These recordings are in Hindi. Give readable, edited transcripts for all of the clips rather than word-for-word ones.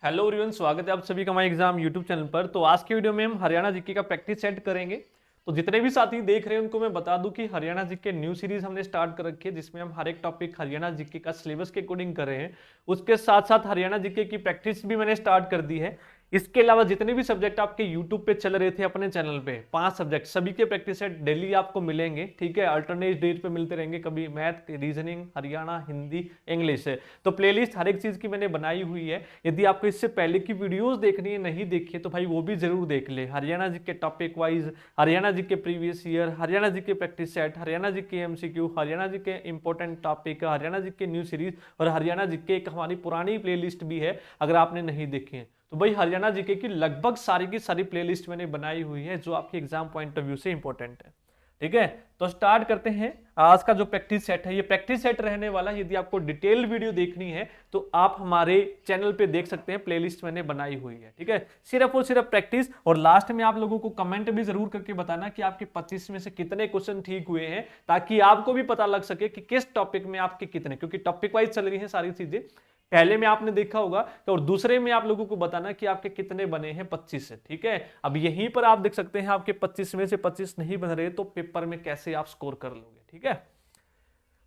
हेलो एवरीवन, स्वागत है आप सभी का हमारे एग्जाम यूट्यूब चैनल पर। तो आज की वीडियो में हम हरियाणा जीके का प्रैक्टिस सेट करेंगे। तो जितने भी साथी देख रहे हैं उनको मैं बता दूं कि हरियाणा जीके न्यू सीरीज हमने स्टार्ट कर रखी है, जिसमें हम हर एक टॉपिक हरियाणा जीके का सिलेबस के अकॉर्डिंग कर रहे हैं। उसके साथ साथ हरियाणा जीके की प्रैक्टिस भी मैंने स्टार्ट कर दी है। इसके अलावा जितने भी सब्जेक्ट आपके यूट्यूब पे चल रहे थे अपने चैनल पे, 5 सब्जेक्ट सभी के प्रैक्टिस सेट डेली आपको मिलेंगे। ठीक है, अल्टरनेट डेट पे मिलते रहेंगे, कभी math, reasoning, Haryana, Hindi, English है। तो प्लेलिस्ट हर एक चीज की मैंने बनाई हुई है। यदि आपको इससे पहले की वीडियोस देखनी है, नहीं देखी तो भाई वो भी जरूर देख ले। हरियाणा जी के टॉपिक वाइज, हरियाणा जी के प्रीवियस ईयर, हरियाणा जी के प्रैक्टिस सेट, हरियाणा जी के एमसीक्यू, हरियाणा जी के इंपॉर्टेंट टॉपिक, हरियाणा जी के न्यू सीरीज और हरियाणा जी के एक हमारी पुरानी प्लेलिस्ट भी है अगर आपने नहीं देखी है। तो भाई हरियाणा जीके की लगभग सारी की सारी प्लेलिस्ट मैंने बनाई हुई है जो आपके एग्जाम पॉइंट ऑफ व्यू से इंपॉर्टेंट है। ठीक है, तो स्टार्ट करते हैं। आज का जो प्रैक्टिस सेट है, ये प्रैक्टिस सेट रहने वाला है। यदि आपको डिटेल वीडियो देखनी है तो आप हमारे चैनल पे देख सकते हैं, प्लेलिस्ट मैंने बनाई हुई है। ठीक है, सिर्फ और सिर्फ प्रैक्टिस। और लास्ट में आप लोगों को कमेंट भी जरूर करके बताना कि आपके 25 में से कितने क्वेश्चन ठीक हुए हैं, ताकि आपको भी पता लग सके कि किस टॉपिक में आपके कितने, क्योंकि टॉपिक वाइज चल रही है सारी चीजें। पहले में आपने देखा होगा तो, और दूसरे में आप लोगों को बताना कि आपके कितने बने हैं 25 से। ठीक है, अब यहीं पर आप देख सकते हैं आपके 25 में से 25 नहीं बन रहे, तो पेपर में कैसे आप स्कोर कर लोगे। ठीक है,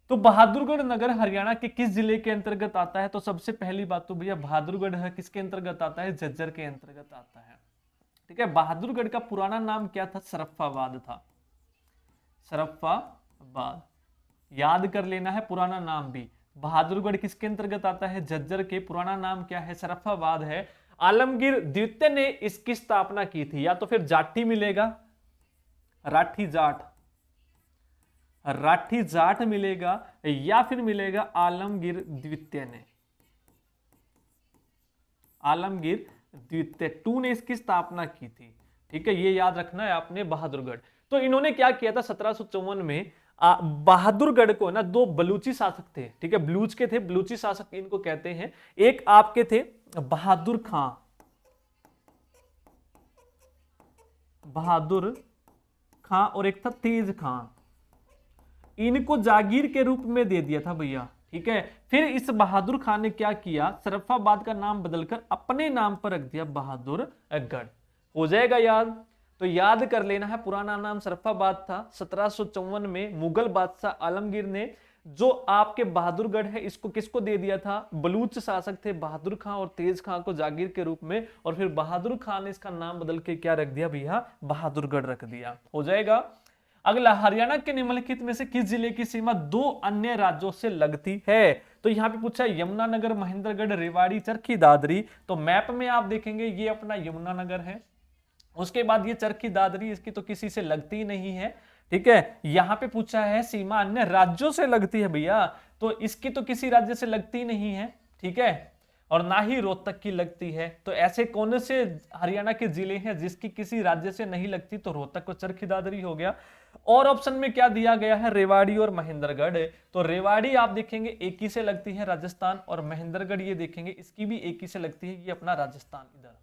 तो बहादुरगढ़ नगर हरियाणा के किस जिले के अंतर्गत आता है? तो सबसे पहली बात तो भैया बहादुरगढ़ है किसके अंतर्गत आता है? झज्जर के अंतर्गत आता है। ठीक है, बहादुरगढ़ का पुराना नाम क्या था? सरफ्फाबाद था। सरफ्फाबाद याद कर लेना है पुराना नाम भी। बहादुरगढ़ किसके अंतर्गत आता है? झज्जर के। पुराना नाम क्या है? सरफ्फाबाद है। आलमगीर द्वितीय ने इसकी स्थापना की थी। या तो फिर जाठी मिलेगा, राठी जाट, राठी जाट मिलेगा, या फिर मिलेगा आलमगीर द्वितीय ने। आलमगीर द्वितीय टू ने इसकी स्थापना की थी। ठीक है, ये याद रखना है आपने बहादुरगढ़। तो इन्होंने क्या किया था 1754 में? बहादुरगढ़ को ना, दो बलूची शासक थे। ठीक है, बलूच के थे, बलूची शासक इनको कहते हैं। एक आपके थे बहादुर खां, बहादुर खां, और एक था तेज खां। इनको जागीर के रूप में दे दिया था भैया। ठीक है, फिर इस बहादुर खान ने क्या किया? सरफ्फाबाद का नाम बदलकर अपने नाम पर रख दिया बहादुरगढ़। हो जाएगा याद? तो याद कर लेना है, पुराना नाम सरफ्फाबाद था। 1754 में मुगल बादशाह आलमगीर ने जो आपके बहादुरगढ़ है इसको किसको दे दिया था? बलूच शासक थे बहादुर खां और तेज खां को जागीर के रूप में, और फिर बहादुर खान ने इसका नाम बदल के क्या रख दिया भैया? बहादुरगढ़ रख दिया। हो जाएगा। अगला, हरियाणा के निम्नलिखित में से किस जिले की सीमा दो अन्य राज्यों से लगती है? तो यहां पे पूछा यमुनानगर, महेंद्रगढ़, रेवाड़ी, चरखी दादरी। तो मैप में आप देखेंगे ये अपना यमुनानगर है। उसके बाद ये चरखी दादरी, इसकी तो किसी से लगती नहीं है। ठीक है, यहां पे पूछा है सीमा अन्य राज्यों से लगती है भैया, तो इसकी तो किसी राज्य से लगती नहीं है। ठीक है, और ना ही रोहतक की लगती है। तो ऐसे कौन से हरियाणा के जिले हैं जिसकी किसी राज्य से नहीं लगती? तो रोहतक और चरखी दादरी हो गया। और ऑप्शन में क्या दिया गया है? रेवाड़ी और महेंद्रगढ़। तो रेवाड़ी आप देखेंगे एक ही से लगती है राजस्थान, और महेंद्रगढ़ ये देखेंगे इसकी भी एक ही से लगती है, ये अपना राजस्थान इधर।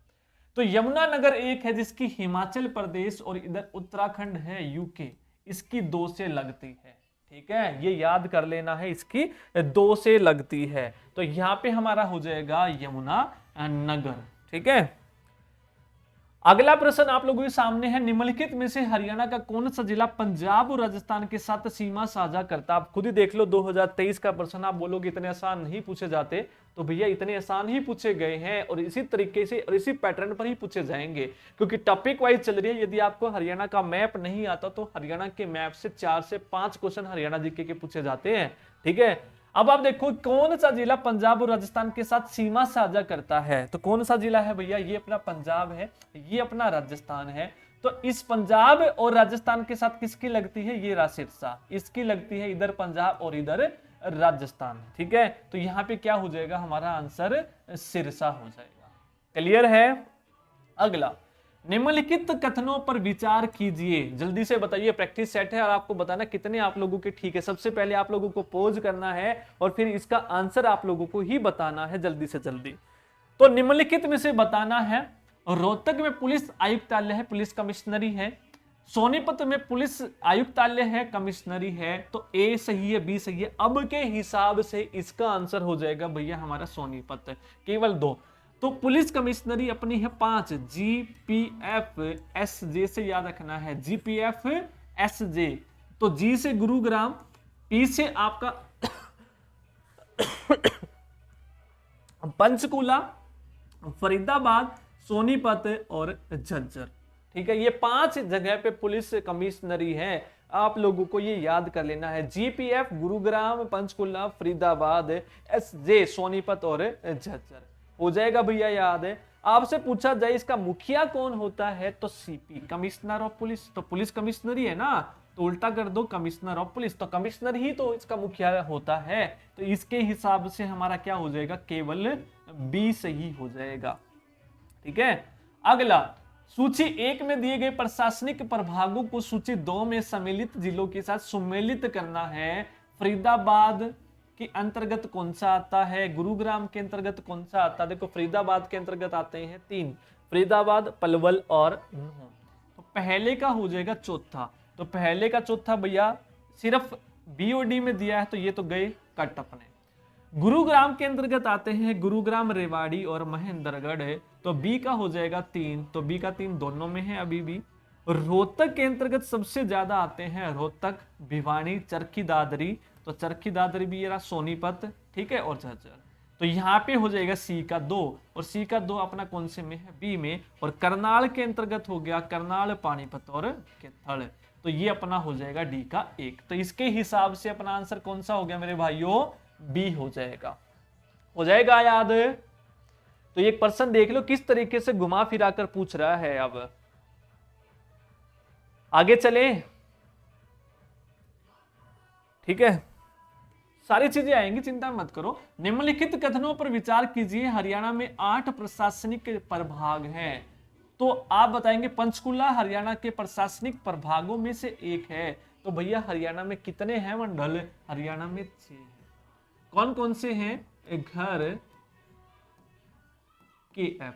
तो यमुनानगर एक है जिसकी हिमाचल प्रदेश, और इधर उत्तराखंड है यूके, इसकी दो से लगती है। ठीक है, ये याद कर लेना है, इसकी दो से लगती है। तो यहां पे हमारा हो जाएगा यमुना नगर। ठीक है, अगला प्रश्न आप लोगों के सामने है, निम्नलिखित में से हरियाणा का कौन सा जिला पंजाब और राजस्थान के साथ सीमा साझा करता? आप खुद ही देख लो, 2023 का प्रश्न। आप बोलोगे इतने आसान नहीं पूछे जाते, तो भैया इतने आसान ही पूछे गए हैं, और इसी तरीके से और इसी पैटर्न पर ही पूछे जाएंगे, क्योंकि टॉपिक वाइज चल रही है। यदि आपको हरियाणा का मैप नहीं आता तो हरियाणा के मैप से 4 से 5 क्वेश्चन हरियाणा जीके के पूछे जाते हैं। ठीक है, अब आप देखो कौन सा जिला पंजाब और राजस्थान के साथ सीमा साझा करता है? तो कौन सा जिला है भैया? ये अपना पंजाब है, ये अपना राजस्थान है। तो इस पंजाब और राजस्थान के साथ किसकी लगती है? ये सिरसा, इसकी लगती है, इधर पंजाब और इधर राजस्थान। ठीक है, तो यहां पे क्या हो जाएगा? हमारा आंसर सिरसा हो जाएगा। क्लियर है? अगला, निम्नलिखित कथनों पर विचार कीजिए। जल्दी से बताइए, प्रैक्टिस सेट है और आपको बताना कितने आप लोगों के ठीक है। सबसे पहले आप लोगों को पोज करना है और फिर इसका आंसर आप लोगों को ही बताना है जल्दी से जल्दी। तो निम्नलिखित में से बताना है, रोहतक में पुलिस आयुक्तालय है, पुलिस कमिश्नरी है। सोनीपत में पुलिस आयुक्तालय है, कमिश्नरी है। तो ए सही है, बी सही है। अब के हिसाब से इसका आंसर हो जाएगा भैया हमारा सोनीपत। केवल दो। तो पुलिस कमिश्नरी अपनी है 5, GPF SJ से याद रखना है, GPF SJ। तो G से गुरुग्राम, P से आपका पंचकुला, फरीदाबाद, सोनीपत और झज्जर। ठीक है, ये 5 जगह पे पुलिस कमिश्नरी है, आप लोगों को ये याद कर लेना है। GPF गुरुग्राम, पंचकुला, फरीदाबाद, SJ सोनीपत और झज्जर। हो जाएगा भैया याद है। आपसे पूछा जाए इसका मुखिया कौन होता है, तो CP कमिश्नर ऑफ पुलिस। तो पुलिस कमिश्नरी है ना, तो उल्टा कर दो कमिश्नर ऑफ पुलिस, तो कमिश्नर ही तो इसका मुखिया होता है। तो इसके हिसाब से हमारा क्या हो जाएगा, केवल B सही हो जाएगा। ठीक है, अगला सूची 1 में दिए गए प्रशासनिक प्रभागों को सूची 2 में सम्मिलित जिलों के साथ सुमेलित करना है। फरीदाबाद के अंतर्गत कौन सा आता है, गुरुग्राम के अंतर्गत कौन सा आता है? देखो फरीदाबाद के अंतर्गत आते हैं 3, फरीदाबाद, पलवल और नुहू। तो पहले का हो जाएगा चौथा, तो पहले का चौथा भैया सिर्फ BOD में दिया है, तो ये तो गए कट अपने। गुरुग्राम के अंतर्गत आते हैं गुरुग्राम, रेवाड़ी और महेंद्रगढ़, तो B का हो जाएगा 3, तो B का 3 दोनों में है अभी भी। रोहतक के अंतर्गत सबसे ज्यादा आते हैं रोहतक, भिवानी, चरखी दादरी, तो चरखी दादरी भी ये रहा, सोनीपत, ठीक है, और झज्जर। तो यहाँ पे हो जाएगा C का 2, और C का 2 अपना कौन से में है, B में। और करनाल के अंतर्गत हो गया करनाल, पानीपत और कैथल, तो ये अपना हो जाएगा D का 1। तो इसके हिसाब से अपना आंसर कौन सा हो गया मेरे भाइयों, B हो जाएगा। हो जाएगा याद। तो एक पर्सन देख लो किस तरीके से घुमा फिरा कर पूछ रहा है। अब आगे चले, ठीक है, सारी चीजें आएंगी, चिंता मत करो। निम्नलिखित कथनों पर विचार कीजिए। हरियाणा में 8 प्रशासनिक प्रभाग हैं, तो आप बताएंगे पंचकुला हरियाणा के प्रशासनिक प्रभागों में से एक है। तो भैया हरियाणा में कितने हैं मंडल, हरियाणा में 6 हैं। कौन कौन से हैं, घर, KF,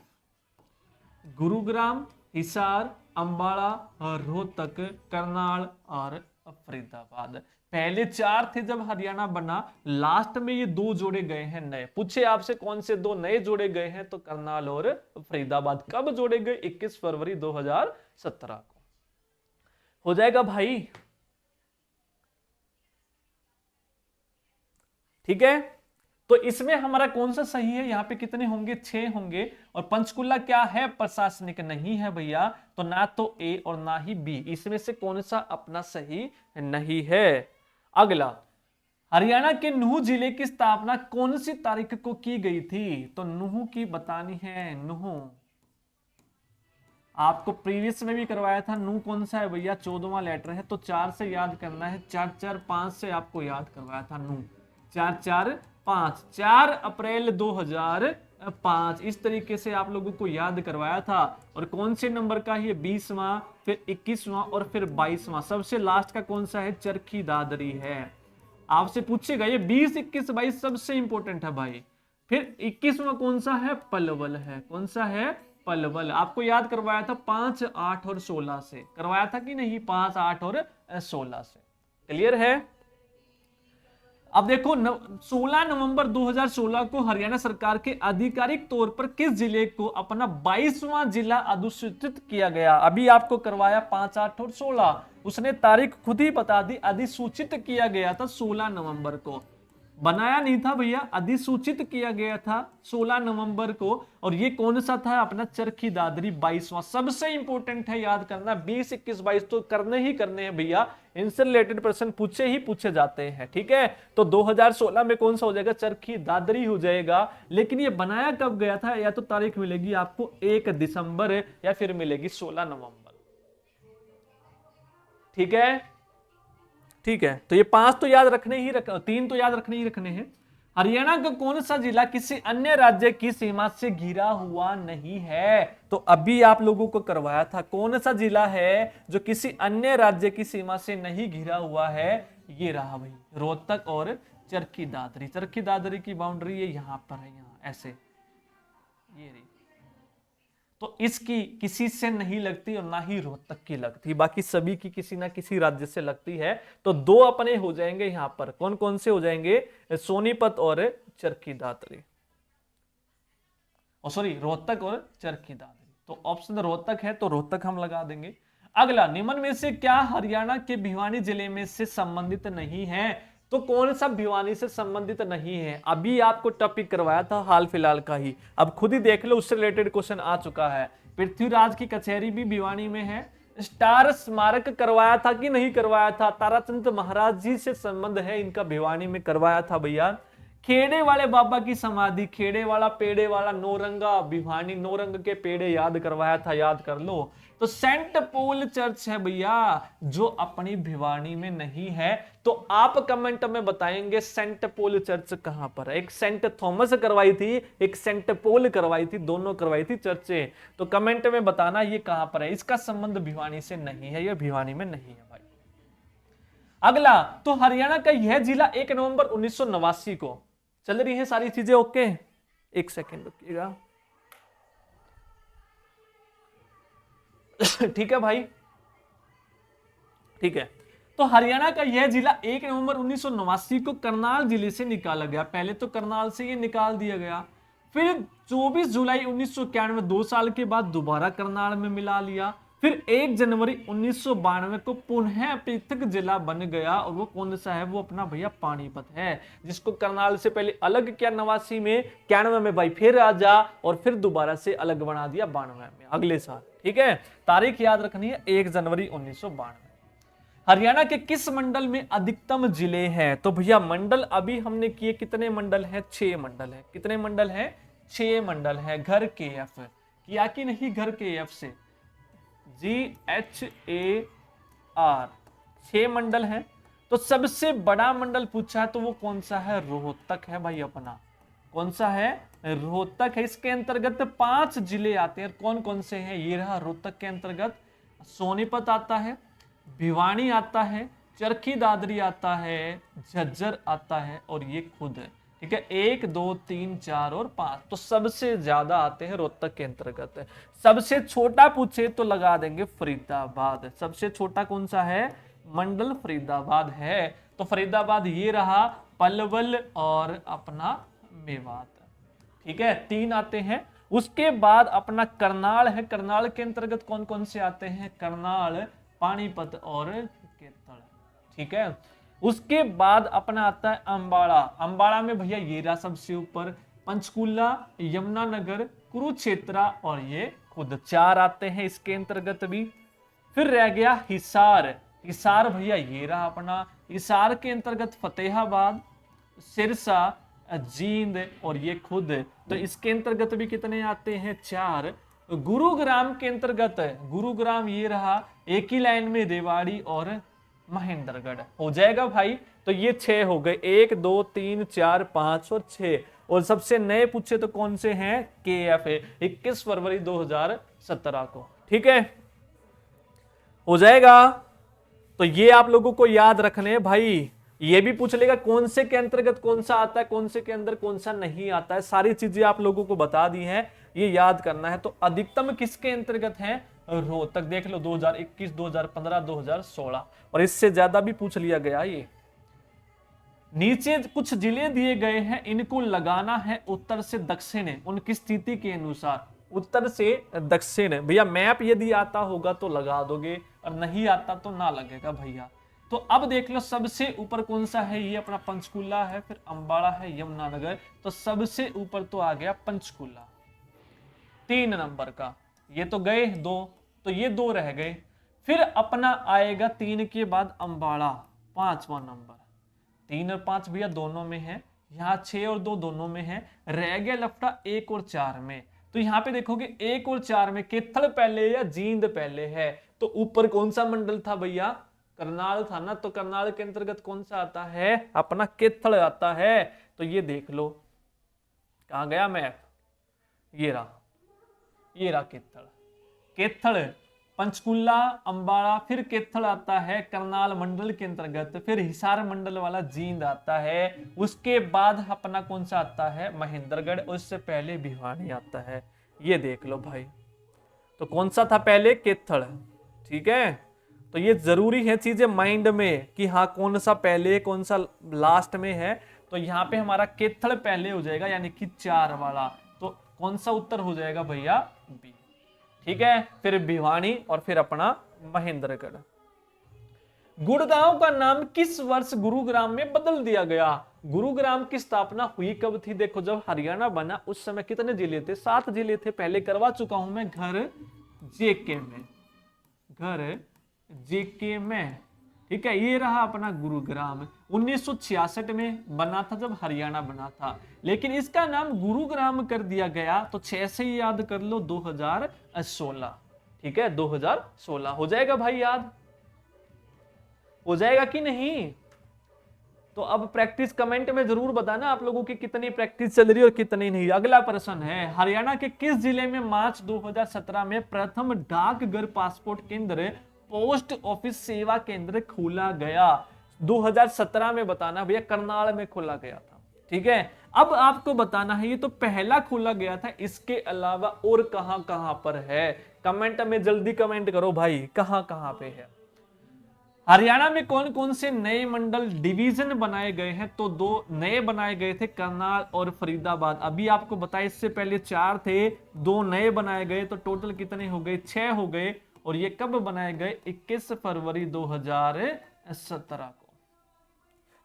गुरुग्राम, हिसार, अंबाला, रोहतक, करनाल और फरीदाबाद। पहले 4 थे जब हरियाणा बना, लास्ट में ये 2 जोड़े गए हैं नए। पूछे आपसे कौन से 2 नए जोड़े गए हैं, तो करनाल और फरीदाबाद। कब जोड़े गए, 21 फरवरी 2017 को। हो जाएगा भाई, ठीक है। तो इसमें हमारा कौन सा सही है, यहाँ पे कितने होंगे, 6 होंगे। और पंचकुला क्या है, प्रशासनिक नहीं है भैया, तो ना तो A और ना ही B, इसमें से कौन सा अपना सही नहीं है। अगला, हरियाणा के नूह जिले की स्थापना कौन सी तारीख को की गई थी, तो नूह की बतानी है। नूह आपको प्रीवियस में भी करवाया था। नूह कौन सा है भैया, 14वां लेटर है, तो 4 से याद करना है। 4 4 5 से आपको याद करवाया था नूह, 4 4 5, 4 अप्रैल 2005, इस तरीके से आप लोगों को याद करवाया था। और कौन से नंबर का है, 20वां, फिर 21वां और फिर 22वां। सबसे लास्ट का कौन सा है, चरखी दादरी है। आपसे पूछेगा ये 20, 21, 22 सबसे इंपॉर्टेंट है भाई। फिर 21वां कौन सा है, पलवल है। कौन सा है, पलवल। आपको याद करवाया था 5, 8 और 16 से, करवाया था कि नहीं, 5, 8 और 16 से। क्लियर है। अब देखो 16 नवंबर 2016 को हरियाणा सरकार के आधिकारिक तौर पर किस जिले को अपना 22वां जिला अधिसूचित किया गया। अभी आपको करवाया 5, 8 और 16, उसने तारीख खुद ही बता दी। अधिसूचित किया गया था 16 नवंबर को, बनाया नहीं था भैया, अधिसूचित किया गया था 16 नवंबर को। और ये कौन सा था, अपना चरखी दादरी 22वां। सबसे इंपॉर्टेंट है याद करना, 20, 21, 22 तो करने ही करने हैं भैया, इनसे रिलेटेड प्रश्न पूछे ही पूछे जाते हैं। ठीक है, तो 2016 में कौन सा हो जाएगा, चरखी दादरी हो जाएगा। लेकिन ये बनाया कब गया था, या तो तारीख मिलेगी आपको 1 दिसंबर या फिर मिलेगी 16 नवंबर। ठीक है, ठीक है। तो ये 5 तो याद रखने ही 3 तो याद रखने ही रखने हैं। हरियाणा का कौन सा जिला किसी अन्य राज्य की सीमा से घिरा हुआ नहीं है, तो अभी आप लोगों को करवाया था। कौन सा जिला है जो किसी अन्य राज्य की सीमा से नहीं घिरा हुआ है, ये रहा भाई, रोहतक और चरखी दादरी। चरखी दादरी की बाउंड्री ये यहां पर है, यहां ऐसे, ये रही। तो इसकी किसी से नहीं लगती और ना ही रोहतक की लगती, बाकी सभी की किसी ना किसी राज्य से लगती है। तो 2 अपने हो जाएंगे यहां पर। कौन कौन से हो जाएंगे, सोनीपत और चरखी दादरी। और सॉरी रोहतक और चरखी दादरी। तो ऑप्शन रोहतक है तो रोहतक हम लगा देंगे। अगला, निम्न में से क्या हरियाणा के भिवानी जिले में से संबंधित नहीं है? तो कौन सा भिवानी से संबंधित नहीं है? अभी आपको टॉपिक करवाया था हाल फिलहाल का ही, अब खुद ही देख लो, उससे रिलेटेड क्वेश्चन आ चुका है। पृथ्वीराज की कचहरी भी भिवानी में है। स्टार स्मारक करवाया था कि नहीं करवाया था? ताराचंद महाराज जी से संबंध है इनका, भिवानी में करवाया था भैया। खेड़े वाले बाबा की समाधि, खेड़े वाला पेड़े वाला नौरंगा, भिवानी नौरंग के पेड़े याद करवाया था, याद कर लो। तो सेंट पॉल चर्च है भैया जो अपनी भिवानी में नहीं है। तो आप कमेंट में बताएंगे सेंट पॉल चर्च कहां पर है। एक सेंट थॉमस करवाई थी, एक सेंट पॉल करवाई थी, दोनों करवाई थी चर्चें। तो कमेंट में बताना ये कहां पर है। इसका संबंध भिवानी से नहीं है, यह भिवानी में नहीं है भाई। अगला, तो हरियाणा का यह जिला 1 नवंबर 1989 को, चल रही है सारी चीजें ओके? एक सेकेंड रुकिएगा। ठीक है भाई, ठीक है। तो हरियाणा का यह जिला 1 नवंबर 1989 को करनाल जिले से निकाला गया। पहले तो करनाल से ये निकाल दिया गया, फिर 24 जुलाई 1991 2 साल के बाद दोबारा करनाल में मिला लिया, फिर 1 जनवरी 1992 को पुनः पृथक जिला बन गया। और वो कौन सा है? वो अपना भैया पानीपत है, जिसको करनाल से पहले अलग किया 89 में, 91 में भाई फिर आजा, और फिर दोबारा से अलग बना दिया 92 में, अगले साल। ठीक है, तारीख याद रखनी है 1 जनवरी 1992। हरियाणा के किस मंडल में अधिकतम जिले हैं? तो भैया मंडल अभी हमने किए, कितने मंडल हैं? 6 मंडल है। कितने मंडल हैं? 6 मंडल है। घर के एफ किया कि नहीं? घर के एफ से GHAR 6 मंडल है। तो सबसे बड़ा मंडल पूछा है तो वो कौन सा है? रोहतक है भाई अपना। कौन सा है? रोहतक है। इसके अंतर्गत 5 जिले आते हैं। कौन कौन से हैं? ये रहा रोहतक के अंतर्गत सोनीपत आता है, भिवानी आता है, चरखी दादरी आता है, झज्जर आता है, और ये खुद है। ठीक है, 1 2 3 4 और 5, तो सबसे ज्यादा आते हैं रोहतक के अंतर्गत। सबसे छोटा पूछे तो लगा देंगे फरीदाबाद। सबसे छोटा कौन सा है? मंडल फरीदाबाद है। तो फरीदाबाद ये रहा, पलवल और अपना मेवात। ठीक है, 3 आते हैं। उसके बाद अपना करनाल है। करनाल के अंतर्गत कौन कौन से आते हैं? करनाल, पानीपत और केतड़। ठीक है, उसके बाद अपना आता है अंबाड़ा। अंबाड़ा में भैया ये रहा सबसे ऊपर, पंचकूला, यमुनानगर, कुरुक्षेत्र और ये खुद। 4 आते हैं इसके अंतर्गत भी। फिर रह गया हिसार। हिसार भैया ये रहा अपना। हिसार के अंतर्गत फतेहाबाद, सिरसा, जींद और ये खुद। तो इसके अंतर्गत भी कितने आते हैं? 4। गुरुग्राम के अंतर्गत, गुरुग्राम ये रहा, एक ही लाइन में रेवाड़ी और महेंद्रगढ़। हो जाएगा भाई। तो ये 6 हो गए, 1 2 3 4 5 और 6। और सबसे नए पूछे तो कौन से हैं? KF 21 फरवरी 2017 को। ठीक है, हो जाएगा। तो ये आप लोगों को याद रखने हैं भाई। ये भी पूछ लेगा कौन से के अंतर्गत कौन सा आता है, कौन से के अंदर कौन सा नहीं आता है। सारी चीजें आप लोगों को बता दी हैं, ये याद करना है। तो अधिकतम किसके अंतर्गत है? रोहतक। देख लो 2021, 2015, 2016, और इससे ज्यादा भी पूछ लिया गया। ये नीचे कुछ जिले दिए गए हैं, इनको लगाना है उत्तर से दक्षिण उनकी स्थिति के अनुसार। उत्तर से दक्षिण भैया मैप यदि आता होगा तो लगा दोगे, और नहीं आता तो ना लगेगा भैया। तो अब देख लो सबसे ऊपर कौन सा है? ये अपना पंचकूला है, फिर अंबाड़ा है, यमुनानगर। तो सबसे ऊपर तो आ गया पंचकूला 3 नंबर का। ये तो गए 2, तो ये 2 रह गए। फिर अपना आएगा 3 के बाद अंबाड़ा 5वां नंबर। 3 और 5 भैया दोनों में है। यहाँ 6 और 2 दोनों में है। रह गया लफड़ा 1 और 4 में। तो यहाँ पे देखोगे 1 और 4 में केथल पहले या जींद पहले है। तो ऊपर कौन सा मंडल था भैया? करनाल था ना। तो करनाल के अंतर्गत कौन सा आता है? अपना केथल आता है। तो ये देख लो कहां गया मैप, ये रहा केथल। केथल, पंचकुला, अंबाड़ा, फिर केथल आता है करनाल मंडल के अंतर्गत। फिर हिसार मंडल वाला जींद आता है। उसके बाद अपना कौन सा आता है? महेंद्रगढ़। उससे पहले भिवानी आता है। ये देख लो भाई। तो कौन सा था पहले? केथल। ठीक है, तो ये जरूरी है चीजें माइंड में कि हाँ कौन सा पहले कौन सा लास्ट में है। तो यहाँ पे हमारा केथल पहले हो जाएगा, यानी कि 4 वाला। तो कौन सा उत्तर हो जाएगा भैया? बी। ठीक है, फिर भिवानी और फिर अपना महेंद्रगढ़। गुड़गांव का नाम किस वर्ष गुरुग्राम में बदल दिया गया? गुरुग्राम की स्थापना हुई कब थी? देखो जब हरियाणा बना उस समय कितने जिले थे? 7 जिले थे। पहले करवा चुका हूं मैं घर जेके में, घर जेके में। ठीक है, ये रहा अपना गुरुग्राम। 1966 में बना था जब हरियाणा बना था, लेकिन इसका नाम गुरुग्राम कर दिया गया। तो 6 से ही याद कर लो 2016। ठीक है, 2016 हो जाएगा भाई, याद हो जाएगा कि नहीं? तो अब प्रैक्टिस कमेंट में जरूर बताना आप लोगों की कितनी प्रैक्टिस चल रही है और कितनी नहीं। अगला प्रश्न है, हरियाणा के किस जिले में मार्च 2017 में प्रथम डाकघर पासपोर्ट केंद्र पोस्ट ऑफिस सेवा केंद्र खोला गया? 2017 में बताना भैया, करनाल में खोला गया था। ठीक है, अब आपको बताना है ये तो पहला खोला गया था, इसके अलावा और कहां कहां पर है? कमेंट में जल्दी कमेंट करो भाई, कहां कहां पे है। हरियाणा में कौन कौन से नए मंडल डिवीजन बनाए गए हैं? तो 2 नए बनाए गए थे, करनाल और फरीदाबाद। अभी आपको बताया, इससे पहले 4 थे, 2 नए बनाए गए, तो टोटल कितने हो गए? 6 हो गए। और ये कब बनाए गए? 21 फरवरी 2017 को।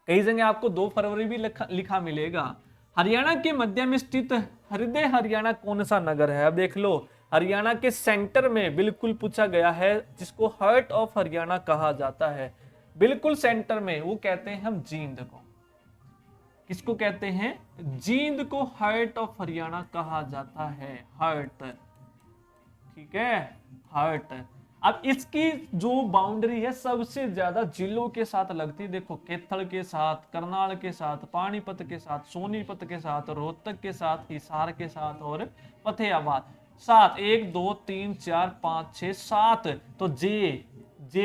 कई जगह आपको 2 फरवरी भी लिखा मिलेगा। हरियाणा के मध्य में स्थित हृदय हरियाणा कौन सा नगर है? अब देख लो, हरियाणा के सेंटर में बिल्कुल पूछा गया है, जिसको हार्ट ऑफ हरियाणा कहा जाता है। बिल्कुल सेंटर में, वो कहते हैं हम जींद को। किसको कहते हैं? जींद को हार्ट ऑफ हरियाणा कहा जाता है, हार्ट। ठीक है, हार्ट। अब इसकी जो बाउंड्री है सबसे ज्यादा जिलों के साथ लगती है। देखो, कैथल के साथ, करनाल के साथ, पानीपत के साथ, सोनीपत के साथ, रोहतक के साथ, हिसार के साथ और फतेहाबाद। 7, 1 2 3 4 5 6 7। तो जे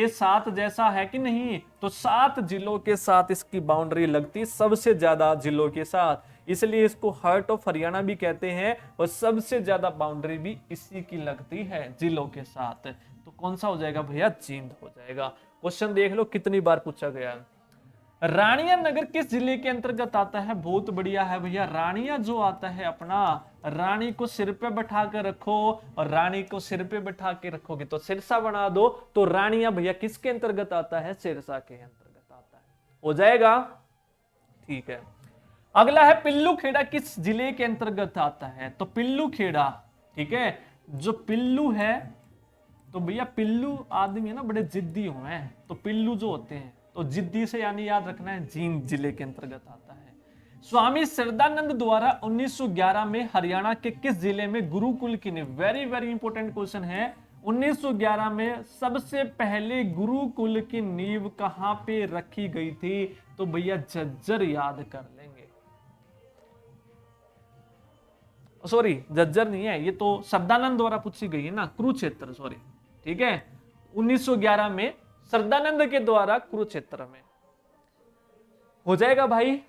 7 जैसा है कि नहीं? तो 7 जिलों के साथ इसकी बाउंड्री लगती, सबसे ज्यादा जिलों के साथ, इसलिए इसको हार्ट ऑफ हरियाणा भी कहते हैं। और सबसे ज्यादा बाउंड्री भी इसी की लगती है, जिलों के साथ। तो कौन सा हो जाएगा भैया? जींद हो जाएगा। क्वेश्चन देख लो कितनी बार पूछा गया है। रानिया नगर किस जिले के अंतर्गत आता है? बहुत बढ़िया है भैया, रानिया जो आता है अपना, रानी को सिर पे बैठा कर रखो, और रानी को सिर पे बैठा के रखोगे तो सिरसा बना दो। तो रानिया भैया किसके अंतर्गत आता है? सिरसा के अंतर्गत आता है। हो जाएगा, ठीक है। अगला है, पिल्लू खेड़ा किस जिले के अंतर्गत आता है? तो पिल्लू खेड़ा, ठीक है, जो पिल्लू है, तो भैया पिल्लू आदमी है ना, बड़े जिद्दी हुए हैं, तो पिल्लू जो होते हैं, तो जिद्दी से यानी याद रखना है, जींद जिले के अंतर्गत आता है। स्वामी श्रद्धानंद द्वारा 1911 में हरियाणा के किस जिले में गुरुकुल की नींव? वेरी वेरी इंपॉर्टेंट क्वेश्चन है। 1911 में सबसे पहले गुरुकुल की नींव कहां पे रखी गई थी? तो भैया झज्जर याद कर लेंगे। सॉरी, झज्जर नहीं है, ये तो श्रद्धानंद द्वारा पूछी गई है ना, कुरुक्षेत्र, सॉरी। ठीक है, 1911 में श्रद्धानंद के द्वारा कुरुक्षेत्र में। हो जाएगा भाई,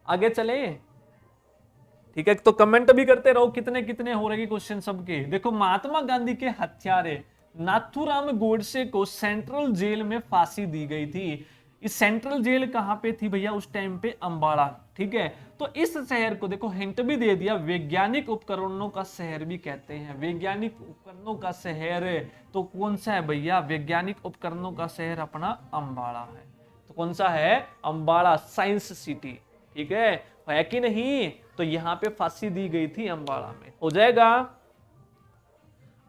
आगे चले। ठीक है, तो कमेंट भी करते रहो कितने कितने हो रहे क्वेश्चन सबके। देखो, महात्मा गांधी के हत्यारे नाथूराम गोडसे को सेंट्रल जेल में फांसी दी गई थी। इस सेंट्रल जेल कहां पे थी भैया? उस टाइम पे अंबाला। ठीक है, तो इस शहर को देखो हिंट भी दे दिया, वैज्ञानिक उपकरणों का शहर भी कहते हैं। वैज्ञानिक उपकरणों का शहर तो कौन सा है भैया? वैज्ञानिक उपकरणों का शहर अपना अंबाला है। तो कौन सा है? Ambala, science city. ठीक है कि नहीं? तो यहां पे फांसी दी गई थी अंबाला में। हो जाएगा।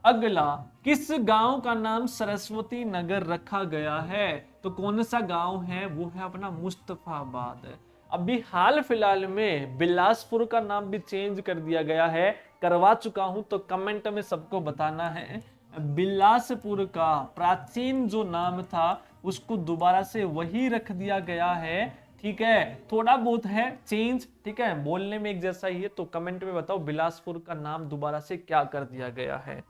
अगला, किस गांव का नाम सरस्वती नगर रखा गया है? तो कौन सा गांव है? वो है अपना मुस्तफाबाद। अभी हाल फिलहाल में बिलासपुर का नाम भी चेंज कर दिया गया है, करवा चुका हूं, तो कमेंट में सबको बताना है। बिलासपुर का प्राचीन जो नाम था उसको दोबारा से वही रख दिया गया है। ठीक है, थोड़ा बहुत है चेंज, ठीक है, बोलने में एक जैसा ही है। तो कमेंट में बताओ बिलासपुर का नाम दोबारा से क्या कर दिया गया है।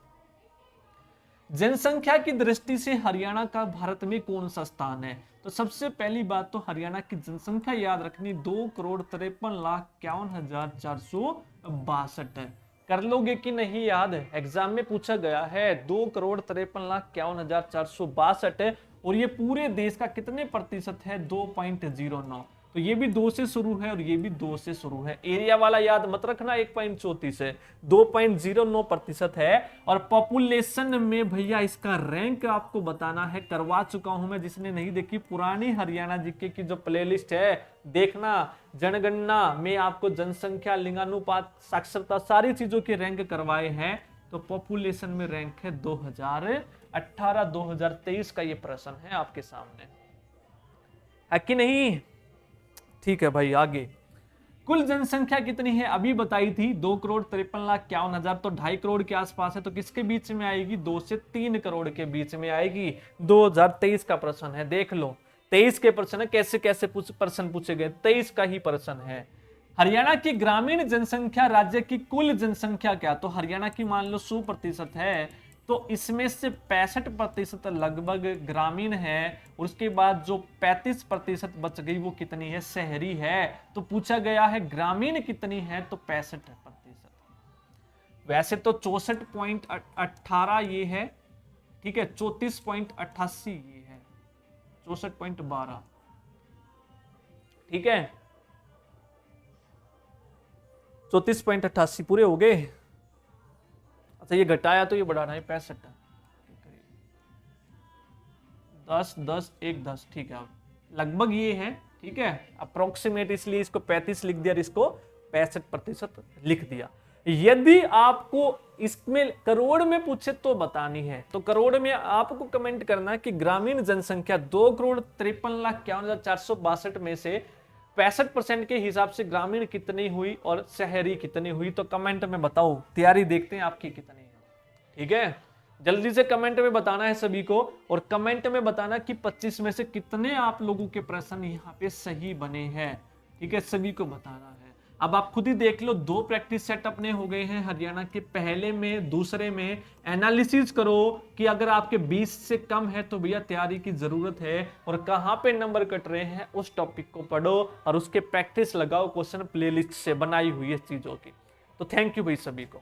जनसंख्या की दृष्टि से हरियाणा का भारत में कौन सा स्थान है? तो सबसे पहली बात तो हरियाणा की जनसंख्या याद रखनी, 2,53,51,462 है। कर लोगे कि नहीं याद? एग्जाम में पूछा गया है, 2,53,51,462 है। और ये पूरे देश का कितने प्रतिशत है? 2.09। तो ये भी 2 से शुरू है और ये भी 2 से शुरू है। एरिया वाला याद मत रखना, 1.34 है, 2.09% है। और पॉपुलेशन में भैया इसका रैंक आपको बताना है, करवा चुका हूं मैं, जिसने नहीं देखी पुरानी हरियाणा जीके की जो प्लेलिस्ट है देखना। जनगणना में आपको जनसंख्या, लिंगानुपात, साक्षरता सारी चीजों के रैंक करवाए हैं। तो पॉपुलेशन में रैंक है 2018-2023 का ये प्रश्न है आपके सामने, है कि नहीं? ठीक है भाई, आगे कुल जनसंख्या कितनी है अभी बताई थी, 2,53,51,000, तो 2.5 करोड़ के आसपास है। तो किसके बीच में आएगी? 2 से 3 करोड़ के बीच में आएगी। 2023 का प्रश्न है, देख लो। 23 के प्रश्न है, कैसे कैसे प्रश्न पूछे गए, 23 का ही प्रश्न है। हरियाणा की ग्रामीण जनसंख्या राज्य की कुल जनसंख्या क्या? तो हरियाणा की मान लो 100% है, तो इसमें से 65% लगभग ग्रामीण है, और उसके बाद जो 35% बच गई वो कितनी है? शहरी है। तो पूछा गया है ग्रामीण कितनी है, तो 65%। वैसे तो 64.18 ये है, ठीक है, 34.88 ये है, 64.12, ठीक है, 34.88 पूरे हो गए। अच्छा ये घटाया तो ये बढ़ाना है, 65, 10, 10, 1, 10, ठीक है, लगभग ये है, ठीक है, अप्रोक्सीमेट, इसलिए इसको 35 लिख दिया और इसको 65% लिख दिया। यदि आपको इसमें करोड़ में पूछे तो बतानी है, तो करोड़ में आपको कमेंट करना है कि ग्रामीण जनसंख्या 2,53,51,462 में से 65% के हिसाब से ग्रामीण कितनी हुई और शहरी कितनी हुई। तो कमेंट में बताओ, तैयारी देखते हैं आपकी कितनी है, ठीक है। जल्दी से कमेंट में बताना है सभी को, और कमेंट में बताना कि 25 में से कितने आप लोगों के प्रश्न यहाँ पे सही बने हैं, ठीक है, सभी को बताना है। अब आप खुद ही देख लो, 2 प्रैक्टिस सेट अपने हो गए हैं हरियाणा के, पहले में दूसरे में एनालिसिस करो कि अगर आपके 20 से कम है तो भैया तैयारी की जरूरत है, और कहां पे नंबर कट रहे हैं उस टॉपिक को पढ़ो और उसके प्रैक्टिस लगाओ, क्वेश्चन प्लेलिस्ट से बनाई हुई है चीजों की। तो थैंक यू भाई सभी को।